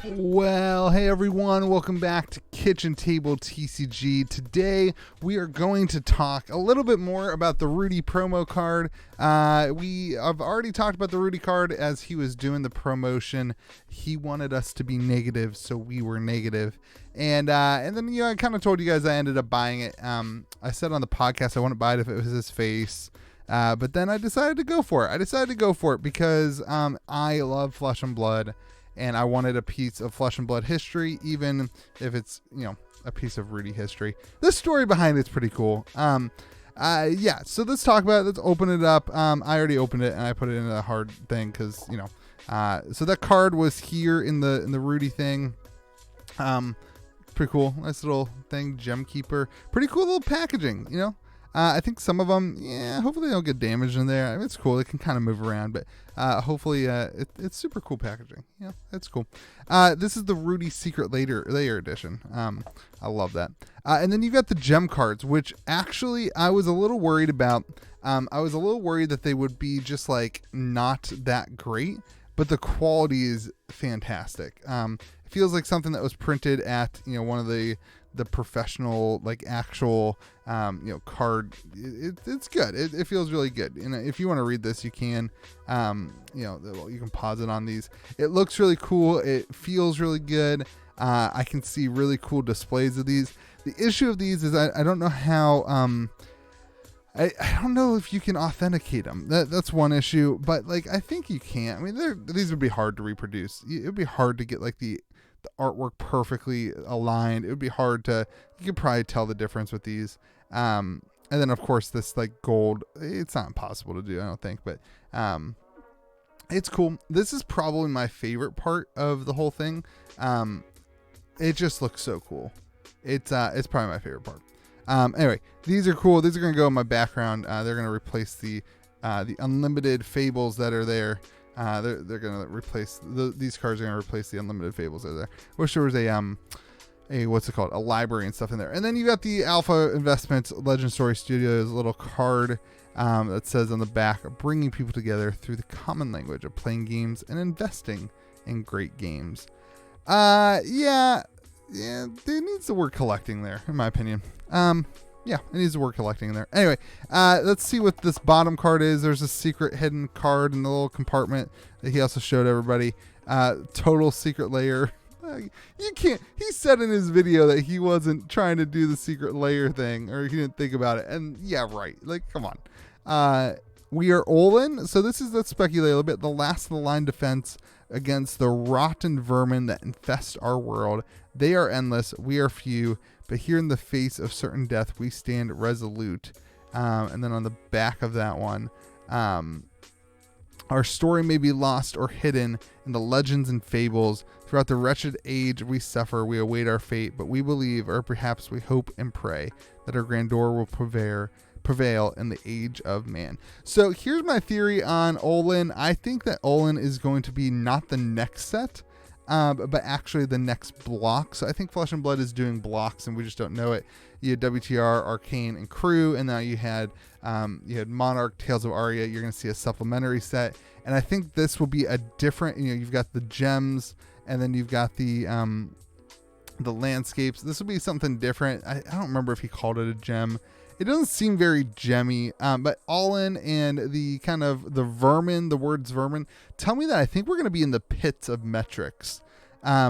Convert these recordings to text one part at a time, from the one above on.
Well, hey everyone, welcome back to Kitchen Table TCG. Today we are going to talk a little bit more about the Rudy promo card. I've already talked about the Rudy card as he was doing the promotion. He wanted us to be negative, so we were negative. And then I kind of told you guys I ended up buying it. I said on the podcast I wouldn't buy it if it was his face. But then I decided to go for it. Because I love Flesh and Blood. And I wanted a piece of Flesh and Blood history, even if it's, a piece of Rudy history. The story behind it's pretty cool. So let's talk about it. Let's open it up. I already opened it and I put it in a hard thing because, so that card was here in the Rudy thing. Pretty cool. Nice little thing. Gem Keeper. Pretty cool little packaging, I think some of them, hopefully they don't get damaged in there. I mean, it's cool. They can kind of move around, but hopefully it's super cool packaging. Yeah, it's cool. This is the Rudy Secret Layer Edition. I love that. And then you got the gem cards, which actually I was a little worried about. I was a little worried that they would be just like not that great, but the quality is fantastic. It feels like something that was printed at, one of the professional, like actual, card. It's good. It feels really good. And if you want to read this, you can, you can pause it on these. It looks really cool. It feels really good. I can see really cool displays of these. The issue of these is I don't know how, I don't know if you can authenticate them. That's one issue, but like, I think you can. I mean, these would be hard to reproduce. It would be hard to get like the artwork perfectly aligned. It would be hard to, you could probably tell the difference with these. And then of course this like gold, it's not impossible to do, I don't think, but it's cool. This is probably my favorite part of the whole thing. It just looks so cool. It's probably my favorite part. Anyway, these are cool. These are going to go in my background. They're going to replace the unlimited fables that are there. They're gonna replace these cards are gonna replace the unlimited fables that are there. Wish there was a what's it called, a library and stuff in there. And then you got the Alpha Investments Legend Story Studios little card that says on the back, bringing people together through the common language of playing games and investing in great games. There needs the word collecting there, in my opinion. Yeah, it needs to work collecting in there. Anyway, let's see what this bottom card is. There's a secret hidden card in the little compartment that he also showed everybody. Total secret layer. You can't. He said in his video that he wasn't trying to do the secret layer thing, or he didn't think about it. And yeah, right. Like, come on. We are Olin. So let's speculate a little bit. The last of the line defense against the rotten vermin that infest our world. They are endless. We are few. But here in the face of certain death, we stand resolute. And then on the back of that one, our story may be lost or hidden in the legends and fables. Throughout the wretched age we suffer, we await our fate. But we believe, or perhaps we hope and pray, that our grandeur will prevail in the age of man. So here's my theory on Olin. I think that Olin is going to be not the next set, but actually the next block. So I think Flesh and Blood is doing blocks and we just don't know it. You had WTR, Arcane, and Crew, and now you had Monarch, Tales of Aria. You're going to see a supplementary set, and I think this will be a different. You've got the gems, and then you've got the landscapes. This will be something different. I don't remember if he called it a gem. It doesn't seem very gemmy, but Olin and the kind of the vermin, the words vermin, tell me that I think we're going to be in the pits of metrics,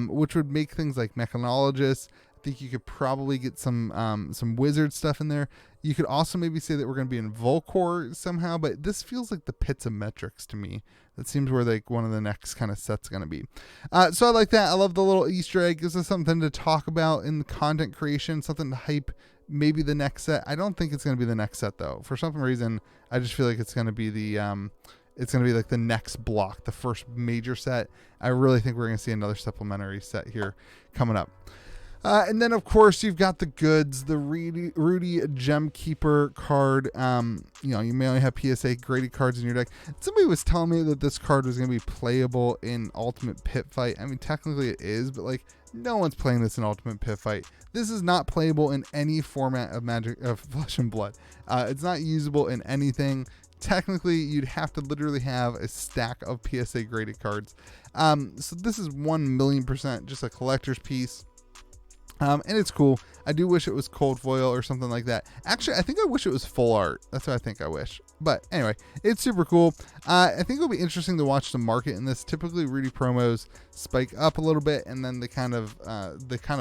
which would make things like mechanologists. I think you could probably get some wizard stuff in there. You could also maybe say that we're going to be in Volcor somehow, but this feels like the pits of metrics to me. That seems where like one of the next kind of sets going to be. So I like that. I love the little Easter egg. Gives us something to talk about in the content creation, something to hype maybe the next set. I don't think it's going to be the next set though. For some reason, I just feel like it's going to be it's going to be like the next block, the first major set. I really think we're going to see another supplementary set here coming up. And then, of course, you've got the goods, the Rudy Gem Keeper card. You may only have PSA graded cards in your deck. Somebody was telling me that this card was going to be playable in Ultimate Pit Fight. I mean, technically it is, but like no one's playing this in Ultimate Pit Fight. This is not playable in any format of Flesh and Blood. It's not usable in anything. technically you'd have to literally have a stack of PSA graded cards. So this is 1,000,000% just a collector's piece. And it's cool. I do wish it was cold foil or something like that. Actually, I think I wish it was full art. That's what I think I wish. But anyway, it's super cool. I think it'll be interesting to watch the market in this. Typically, Rudy promos spike up a little bit and then they kind of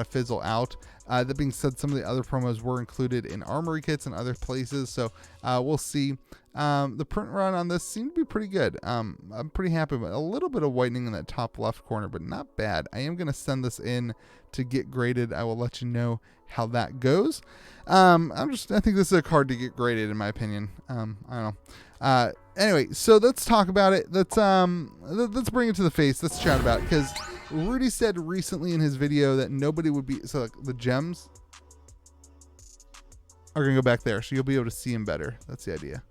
fizzle out. That being said, some of the other promos were included in armory kits and other places, so we'll see. The print run on this seemed to be pretty good. I'm pretty happy with a little bit of whitening in that top left corner, but not bad. I am going to send this in to get graded. I will let you know how that goes. I think this is a card to get graded in my opinion. I don't know. Anyway, so let's talk about it. Let's bring it to the face. Let's chat about it, because Rudy said recently in his video that nobody would be, so like the gems are going to go back there, so you'll be able to see them better. That's the idea.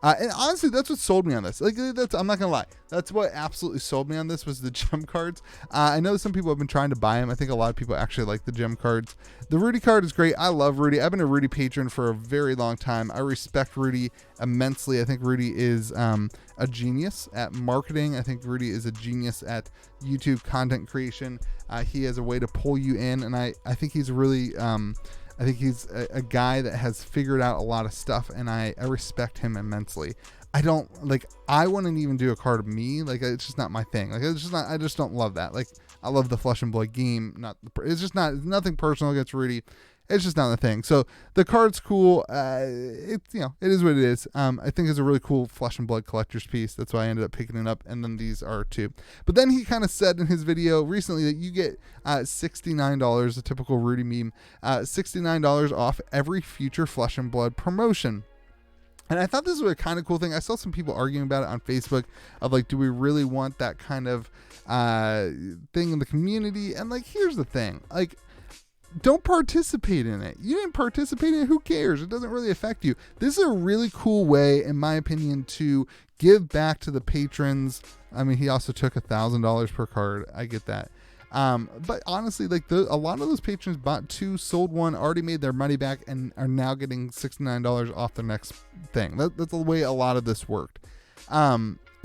And honestly, that's what sold me on this. Like, I'm not gonna lie, that's what absolutely sold me on this, was the gem cards. I know some people have been trying to buy them. I think a lot of people actually like the gem cards. The Rudy card is great. I love Rudy. I've been a Rudy patron for a very long time. I respect Rudy immensely. I think Rudy is a genius at marketing. I think Rudy is a genius at YouTube content creation. He has a way to pull you in, and I think he's really I think he's a guy that has figured out a lot of stuff, and I respect him immensely. I wouldn't even do a card of me. Like, it's just not my thing. Like, it's just not, I just don't love that. Like, I love the Flesh and Blood game. It's just not, nothing personal against Rudy. It's just not the thing. So the card's cool. It is what it is. I think it's a really cool Flesh and Blood collector's piece. That's why I ended up picking it up. And then these are too. But then he kind of said in his video recently that you get $69, a typical Rudy meme, $69 off every future Flesh and Blood promotion. And I thought this was a kind of cool thing. I saw some people arguing about it on Facebook of like, do we really want that kind of thing in the community? And like, here's the thing. Like, don't participate in it. You didn't participate in it. Who cares? It doesn't really affect you. This is a really cool way, in my opinion, to give back to the patrons. I mean, he also took $1,000 per card. I get that. But honestly, like a lot of those patrons bought 2, sold 1, already made their money back, and are now getting $69 off their next thing. That's the way a lot of this worked.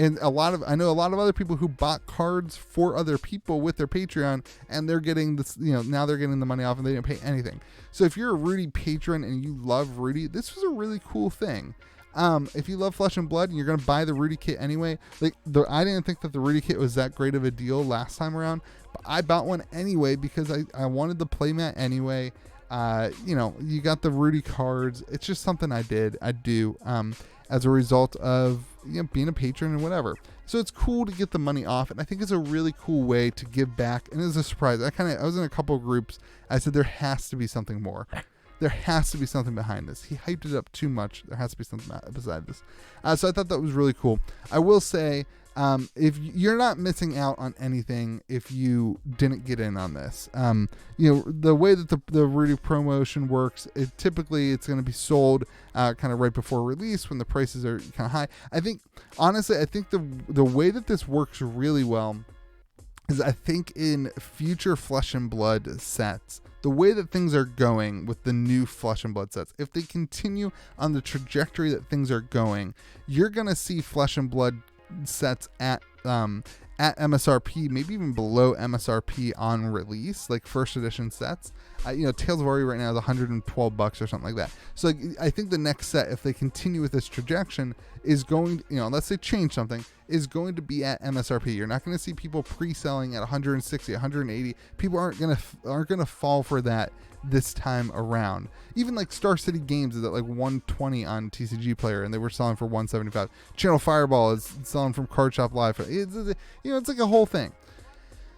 And I know a lot of other people who bought cards for other people with their Patreon, and they're getting this, now they're getting the money off and they didn't pay anything. So if you're a Rudy patron and you love Rudy, this was a really cool thing. If you love Flesh and Blood and you're going to buy the Rudy kit anyway, I didn't think that the Rudy kit was that great of a deal last time around, but I bought one anyway because I wanted the playmat anyway. You got the Rudy cards. It's just something I do, as a result of being a patron and whatever. So it's cool to get the money off, and I think it's a really cool way to give back. And it was a surprise. I was in a couple of groups. I said there has to be something more. There has to be something behind this. He hyped it up too much. There has to be something beside this. So I thought that was really cool. I will say, if you're not missing out on anything if you didn't get in on this. The way that the Rudy promotion works, typically it's going to be sold kind of right before release when the prices are kind of high. I think the way that this works really well is I think in future Flesh and Blood sets, the way that things are going with the new Flesh and Blood sets, if they continue on the trajectory that things are going, you're going to see Flesh and Blood sets at MSRP, maybe even below MSRP on release, like first edition sets. Tales of Ori right now is $112 or something like that. So I think the next set, if they continue with this trajectory, is going, unless they change something, is going to be at MSRP. You're not going to see people pre-selling at 160, 180. People aren't going to fall for that this time around. Even like Star City Games is at like 120 on TCG Player, and they were selling for 175. Channel Fireball is selling from Card Shop Live. It's like a whole thing.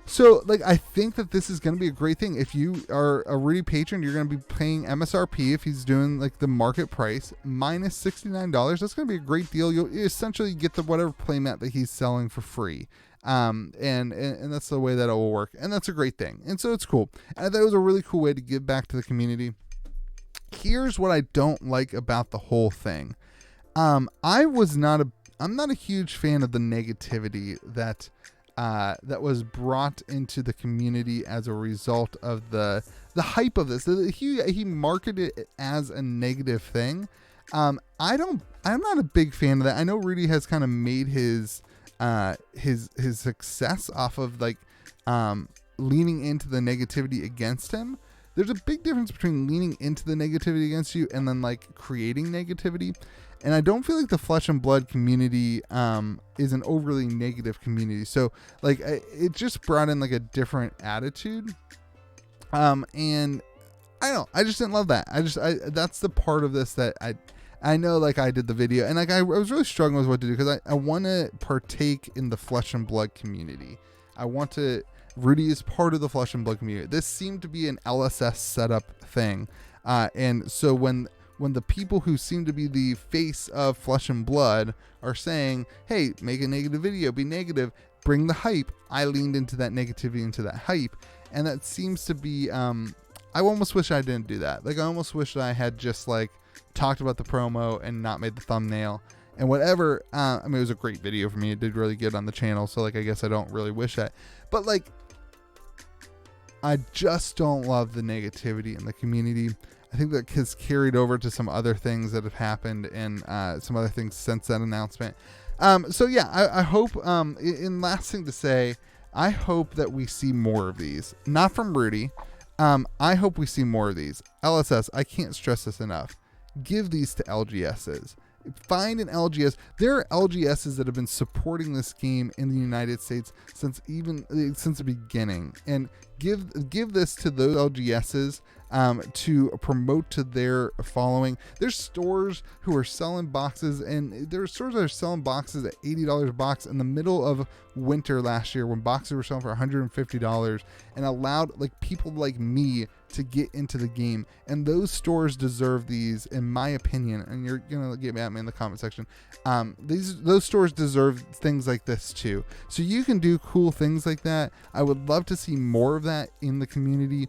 So, I think that this is going to be a great thing. If you are a Rudy patron, you're going to be paying MSRP if he's doing the market price minus $69. That's going to be a great deal. You'll essentially get the whatever playmat that he's selling for free. And that's the way that it will work. And that's a great thing. And so it's cool. And I thought it was a really cool way to give back to the community. Here's what I don't like about the whole thing. I'm not a huge fan of the negativity that was brought into the community as a result of the hype of this. He marketed it as a negative thing. I'm not a big fan of that. I know Rudy has kind of made his success off of like leaning into the negativity against him. There's a big difference between leaning into the negativity against you and then like creating negativity. And I don't feel like the Flesh and Blood community is an overly negative community. So like it just brought in like a different attitude. And I don't know, I just didn't love that. That's the part of this that I know, like I did the video and like I was really struggling with what to do because I want to partake in the Flesh and Blood community. Rudy is part of the Flesh and Blood community. This seemed to be an LSS setup thing. And so when the people who seem to be the face of Flesh and Blood are saying, hey, make a negative video, be negative, bring the hype, I leaned into that negativity, into that hype. And that seems to be, I almost wish I didn't do that. Like I almost wish I had just like talked about the promo and not made the thumbnail and whatever. I mean, it was a great video for me. It did really good on the channel. So like, I guess I don't really wish that, but like, I just don't love the negativity in the community. I think that has carried over to some other things that have happened and some other things since that announcement. So yeah, I hope, in last thing to say, I hope that we see more of these, not from Rudy. I hope we see more of these. LSS, I can't stress this enough. Give these to LGSs. Find an LGS. There are LGSs that have been supporting this game in the United States since the beginning, and give this to those LGSs to promote to their following. There's stores who are selling boxes, and there are stores that are selling boxes at $80 a box in the middle of winter last year when boxes were selling for $150 and allowed like people like me to get into the game. And those stores deserve these, in my opinion, and you're gonna get at me in the comment section. Those stores deserve things like this too. So you can do cool things like that. I would love to see more of that in the community.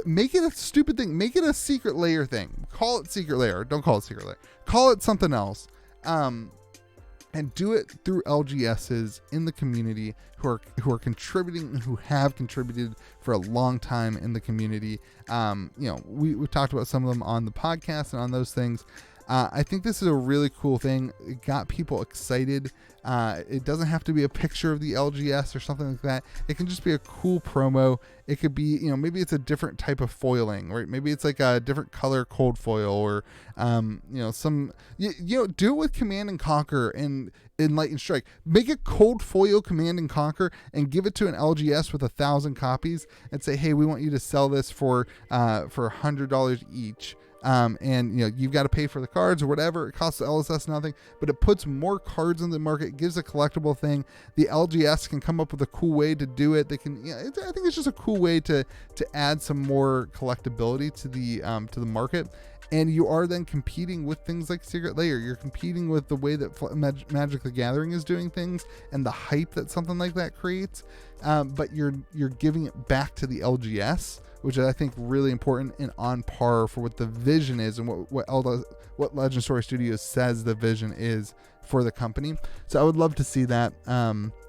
Make it a stupid thing. Make it a secret layer thing. Call it secret layer. Don't call it secret layer. Call it something else. And do it through LGSs in the community who are contributing and who have contributed for a long time in the community. We've talked about some of them on the podcast and on those things. I think this is a really cool thing. It got people excited. It doesn't have to be a picture of the LGS or something like that. It can just be a cool promo. It could be, maybe it's a different type of foiling, right? Maybe it's like a different color cold foil, or, do it with Command and Conquer and Enlightened Strike. Make a cold foil Command and Conquer and give it to an LGS with 1,000 copies and say, hey, we want you to sell this for $100 each. You've got to pay for the cards or whatever. It costs the LSS nothing, but it puts more cards in the market. It gives a collectible thing. The LGS can come up with a cool way to do it. They can, I think it's just a cool way to add some more collectability to the market. And you are then competing with things like Secret Lair. You're competing with the way that Magic the Gathering is doing things and the hype that something like that creates. But you're giving it back to the LGS, which is, I think, really important and on par for what the vision is and what Legend Story Studios says the vision is for the company. So I would love to see that.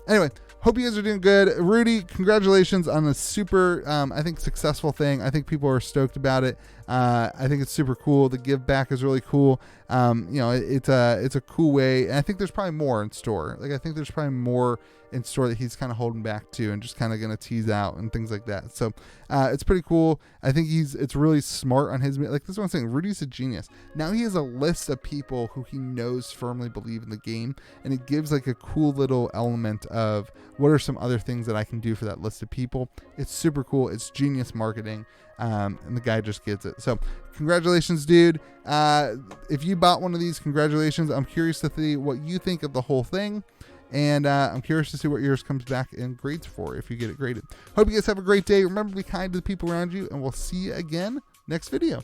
Anyway, hope you guys are doing good. Rudy, congratulations on a super, I think, successful thing. I think people are stoked about it. I think it's super cool. The give back is really cool. It's a cool way. And I think there's probably more in store. Like, I think there's probably more in store that he's kind of holding back to and just kind of going to tease out and things like that. So it's pretty cool. I think it's really smart on his, like, this is what I'm saying. Rudy's a genius. Now he has a list of people who he knows firmly believe in the game, and it gives like a cool little element of what are some other things that I can do for that list of people. It's super cool. It's genius marketing. And the guy just gets it. So congratulations, dude. If you bought one of these, congratulations. I'm curious to see what you think of the whole thing. And I'm curious to see what yours comes back in grades for if you get it graded. Hope you guys have a great day. Remember to be kind to the people around you, and we'll see you again next video.